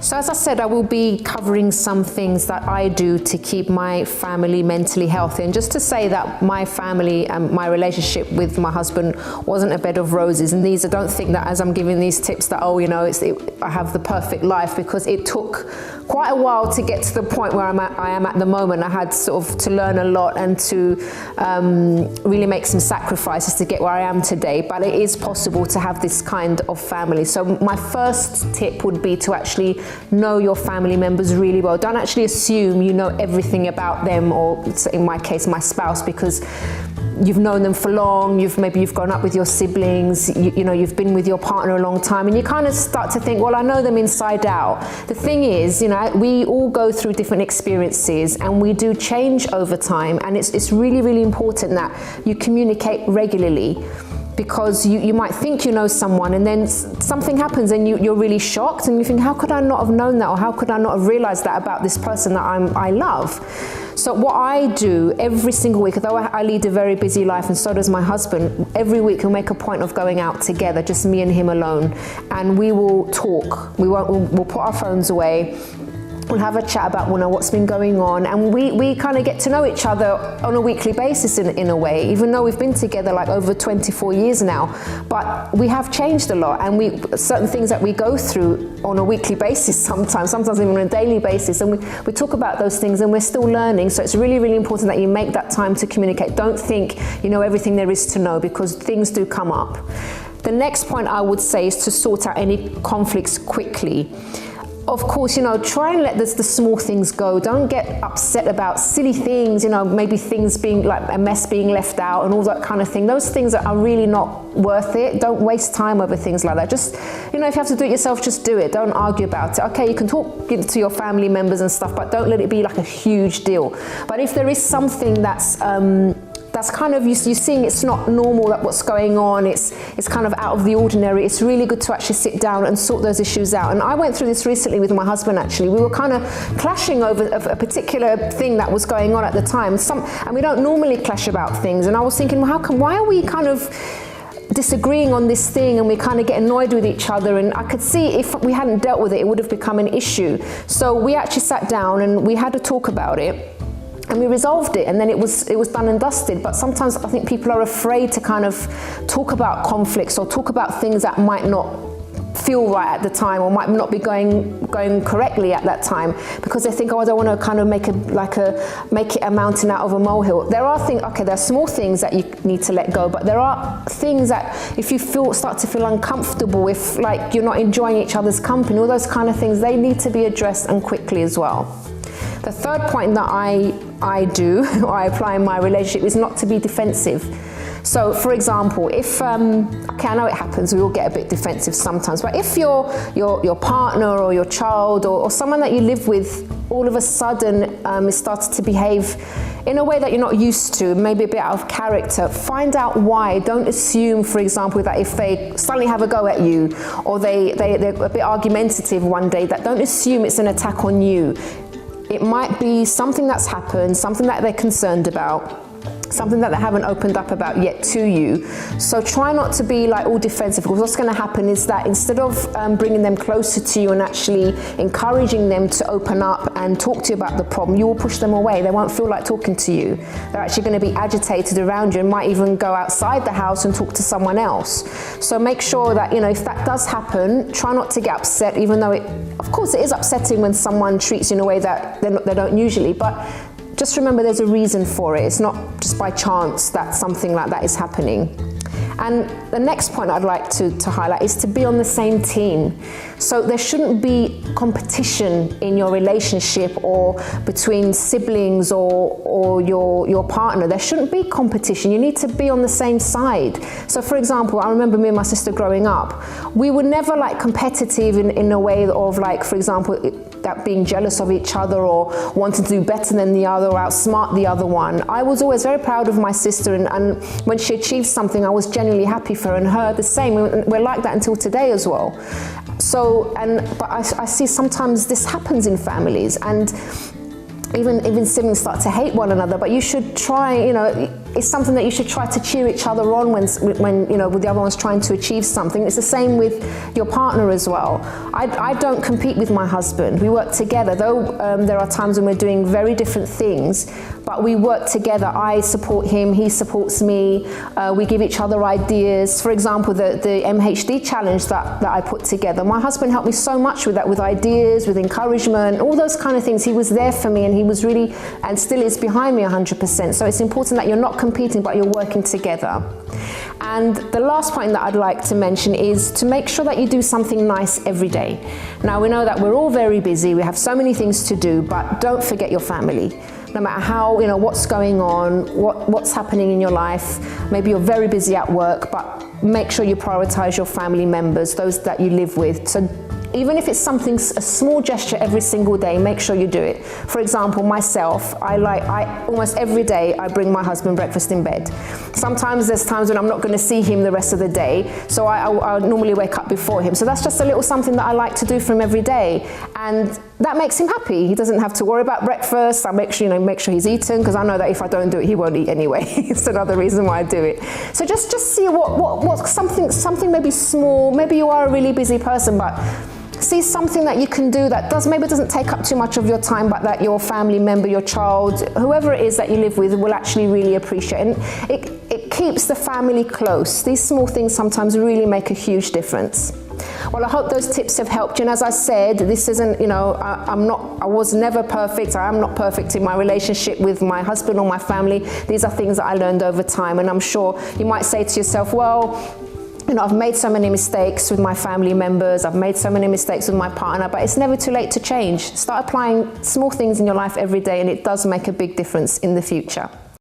So as I said, I will be covering some things that I do to keep my family mentally healthy. And just to say that my family and my relationship with my husband wasn't a bed of roses. And I don't think that as I'm giving these tips that, I have the perfect life, because it took quite a while to get to the point where I am at the moment. I had sort of to learn a lot and to really make some sacrifices to get where I am today. But it is possible to have this kind of family. So my first tip would be to actually know your family members really well. Don't actually assume you know everything about them, or in my case, my spouse, because you've known them for long, you've grown up with your siblings, you've been with your partner a long time, and you kind of start to think, well, I know them inside out. The thing is, we all go through different experiences and we do change over time, and it's really, really important that you communicate regularly. Because you might think you know someone, and then something happens and you're really shocked, and you think, how could I not have known that, or how could I not have realized that about this person that I love? So what I do every single week, although I lead a very busy life and so does my husband, every week we'll make a point of going out together, just me and him alone, and we will talk. We'll put our phones away. We'll have a chat about what's been going on, and we kind of get to know each other on a weekly basis in a way, even though we've been together like over 24 years now. But we have changed a lot, and certain things that we go through on a weekly basis sometimes even on a daily basis, and we talk about those things, and we're still learning. So it's really, really important that you make that time to communicate. Don't think you know everything there is to know, because things do come up. The next point I would say is to sort out any conflicts quickly. Of course, try and let the small things go. Don't get upset about silly things, maybe things being like a mess being left out and all that kind of thing. Those things are really not worth it. Don't waste time over things like that. Just, if you have to do it yourself, just do it. Don't argue about it. Okay, you can talk to your family members and stuff, but don't let it be like a huge deal. But if there is something that's kind of, you're seeing it's not normal, that what's going on, it's kind of out of the ordinary, it's really good to actually sit down and sort those issues out. And I went through this recently with my husband, actually. We were kind of clashing over a particular thing that was going on at the time. And we don't normally clash about things. And I was thinking, well, why are we kind of disagreeing on this thing, and we kind of get annoyed with each other? And I could see if we hadn't dealt with it, it would have become an issue. So we actually sat down and we had a talk about it. And we resolved it, and then it was done and dusted. But sometimes I think people are afraid to kind of talk about conflicts or talk about things that might not feel right at the time, or might not be going correctly at that time, because they think, I don't want to kind of make it a mountain out of a molehill. There are things, there are small things that you need to let go, but there are things that if you start to feel uncomfortable, if like you're not enjoying each other's company, all those kind of things, they need to be addressed, and quickly as well. The third point that I do, or I apply in my relationship, is not to be defensive. So, for example, if I know it happens, we all get a bit defensive sometimes, but if your partner or your child or someone that you live with all of a sudden is started to behave in a way that you're not used to, maybe a bit out of character, find out why. Don't assume, for example, that if they suddenly have a go at you, or they're a bit argumentative one day, that don't assume it's an attack on you. It might be something that's happened, something that they're concerned about, something that they haven't opened up about yet to you. So try not to be like all defensive, because what's going to happen is that instead of bringing them closer to you and actually encouraging them to open up and talk to you about the problem, you will push them away. They won't feel like talking to you. They're actually going to be agitated around you and might even go outside the house and talk to someone else. So make sure that, if that does happen, try not to get upset, even though of course it is upsetting when someone treats you in a way that they don't usually, but just remember there's a reason for it. It's not just by chance that something like that is happening. And the next point I'd like to highlight is to be on the same team. So there shouldn't be competition in your relationship or between siblings or your partner. There shouldn't be competition. You need to be on the same side. So for example, I remember me and my sister growing up, we were never like competitive in a way of like, for example, that being jealous of each other or wanting to do better than the other or outsmart the other one. I was always very proud of my sister, and when she achieved something, I was genuinely happy for her, and her the same. We're like that until today as well. So, but I see sometimes this happens in families, and even siblings start to hate one another, but you should try, it's something that you should try to cheer each other on when you know, with the other one's trying to achieve something. It's the same with your partner as well. I don't compete with my husband. We work together, though there are times when we're doing very different things, but we work together. I support him, he supports me. We give each other ideas. For example, the MHD challenge that I put together, my husband helped me so much with that, with ideas, with encouragement, all those kind of things. He was there for me, and he was really, and still is, behind me 100%. So it's important that you're not competing, but you're working together. And the last point that I'd like to mention is to make sure that you do something nice every day. Now, we know that we're all very busy, we have so many things to do, but don't forget your family. No matter how, you know, what's going on, what's happening in your life. Maybe you're very busy at work, but make sure you prioritize your family members, those that you live with. So even if it's something, a small gesture every single day, make sure you do it. For example, myself, I almost every day I bring my husband breakfast in bed. Sometimes there's times when I'm not going to see him the rest of the day, so I normally wake up before him. So that's just a little something that I like to do for him every day, and that makes him happy. He doesn't have to worry about breakfast. I make sure, make sure he's eaten, because I know that if I don't do it, he won't eat anyway. It's another reason why I do it. So just see what something maybe small. Maybe you are a really busy person, but see something that you can do that maybe doesn't take up too much of your time, but that your family member, your child, whoever it is that you live with will actually really appreciate. And it keeps the family close. These small things sometimes really make a huge difference. Well, I hope those tips have helped you. And as I said, this isn't, I was never perfect. I am not perfect in my relationship with my husband or my family. These are things that I learned over time. And I'm sure you might say to yourself, well, I've made so many mistakes with my family members, I've made so many mistakes with my partner, but it's never too late to change. Start applying small things in your life every day, and it does make a big difference in the future.